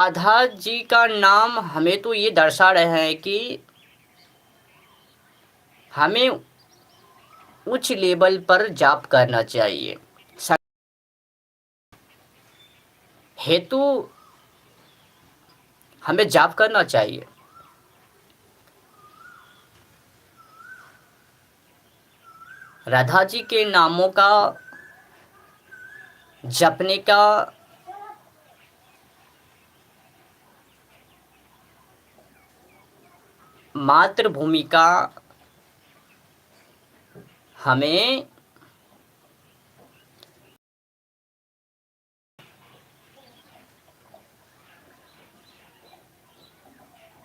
राधा जी का नाम हमें तो ये दर्शा रहे हैं कि हमें उच्च लेवल पर जाप करना चाहिए। हेतु हमें जाप करना चाहिए। राधा जी के नामों का जपने का मातृभूमि का हमें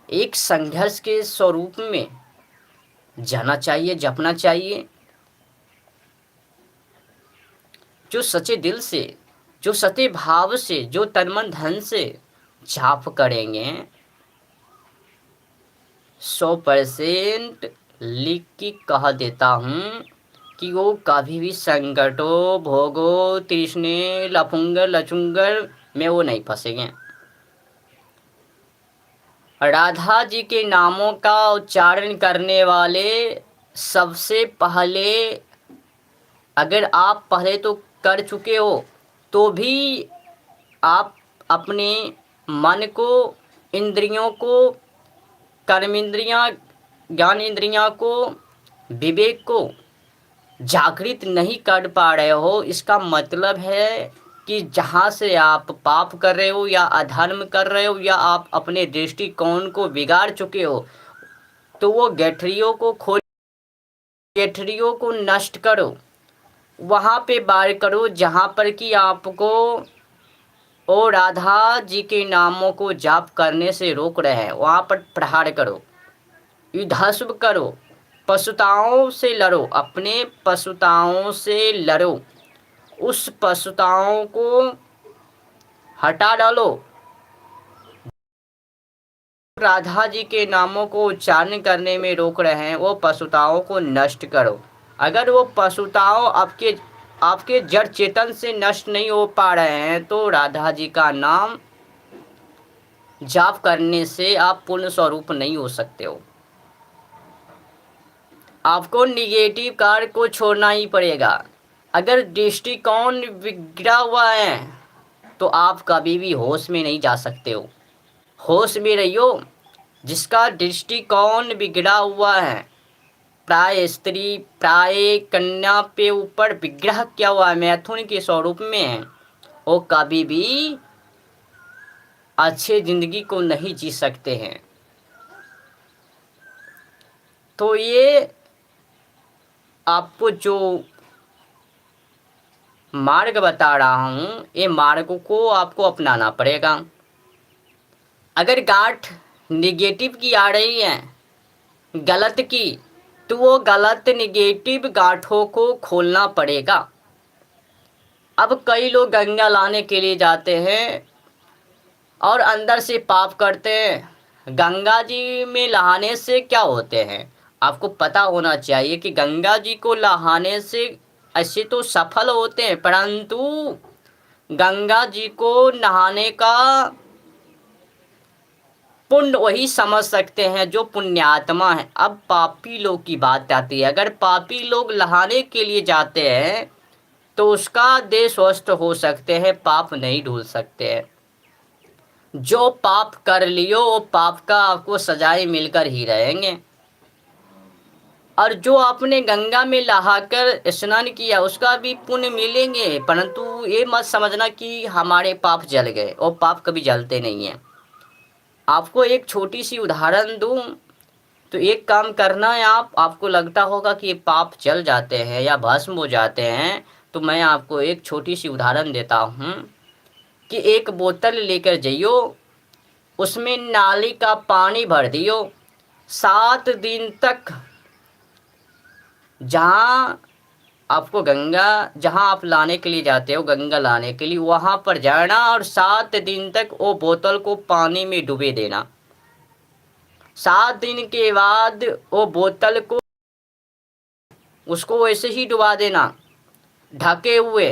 एक संघर्ष के स्वरूप में जाना चाहिए, जपना चाहिए। जो सच्चे दिल से, जो सच्चे भाव से, जो तन मन धन से जाप करेंगे, 100% लिख के कह देता हूँ कि वो कभी भी संकटों, भोगों, तृष्णे, लफुंगर, लचुंगर में वो नहीं फंसेंगे। राधा जी के नामों का उच्चारण करने वाले सबसे पहले, अगर आप पहले तो कर चुके हो तो भी आप अपने मन को, इंद्रियों को, कर्मेंद्रियां, ज्ञान इंद्रियां को, विवेक को जागृत नहीं कर पा रहे हो। इसका मतलब है कि जहाँ से आप पाप कर रहे हो या अधर्म कर रहे हो या आप अपने दृष्टिकोण को बिगाड़ चुके हो, तो वो गठरियों को खोल, गठरियों को नष्ट करो। वहाँ पे वार करो जहाँ पर कि आपको ओ राधा जी के नामों को जाप करने से रोक रहे हैं, वहाँ पर प्रहार करो, युद्धस्व करो, पशुताओं से लड़ो, अपने पशुताओं से लड़ो, उस पशुताओं को हटा डालो। राधा जी के नामों को उच्चारण करने में रोक रहे हैं, वो पशुताओं को नष्ट करो। अगर वो पशुताओं आपके आपके जड़ चेतन से नष्ट नहीं हो पा रहे हैं तो राधा जी का नाम जाप करने से आप पूर्ण स्वरूप नहीं हो सकते हो। आपको निगेटिव कार्य को छोड़ना ही पड़ेगा। अगर दृष्टिकोण बिगड़ा हुआ है तो आप कभी भी होश में नहीं जा सकते हो। होश में रहियो। जिसका दृष्टिकोण बिगड़ा हुआ है, प्राय स्त्री, प्राय कन्या पे ऊपर विग्रह किया हुआ है, मैथुन के स्वरूप में है, वो कभी भी अच्छे जिंदगी को नहीं जी सकते हैं। तो ये आपको जो मार्ग बता रहा हूँ, ये मार्ग को आपको अपनाना पड़ेगा। अगर गांठ निगेटिव की आ रही है, गलत की, तो वो गलत निगेटिव गांठों को खोलना पड़ेगा। अब कई लोग गंगा लाने के लिए जाते हैं और अंदर से पाप करते हैं। गंगा जी में नहाने से क्या होते हैं आपको पता होना चाहिए कि गंगा जी को नहाने से ऐसे तो सफल होते हैं, परंतु गंगा जी को नहाने का पुण्य वही समझ सकते हैं जो पुण्यात्मा है। अब पापी लोग की बात आती है। अगर पापी लोग नहाने के लिए जाते हैं तो उसका देह स्वस्थ हो सकते हैं, पाप नहीं धुल सकते हैं। जो पाप कर लियो वो पाप का आपको सजाएं मिलकर ही रहेंगे। और जो आपने गंगा में नहाकर स्नान किया उसका भी पुण्य मिलेंगे, परंतु ये मत समझना कि हमारे पाप जल गए, और पाप कभी जलते नहीं हैं। आपको एक छोटी सी उदाहरण दूं तो एक काम करना है, आपको लगता होगा कि ये पाप जल जाते हैं या भस्म हो जाते हैं, तो मैं आपको एक छोटी सी उदाहरण देता हूँ कि एक बोतल लेकर जाइयो, उसमें नाली का पानी भर दियो, 7 दिन तक जहाँ आपको गंगा, जहाँ आप लाने के लिए जाते हो गंगा लाने के लिए, वहाँ पर जाना और 7 दिन तक वो बोतल को पानी में डुबे देना। 7 दिन के बाद वो बोतल को, उसको वैसे ही डुबा देना ढके हुए।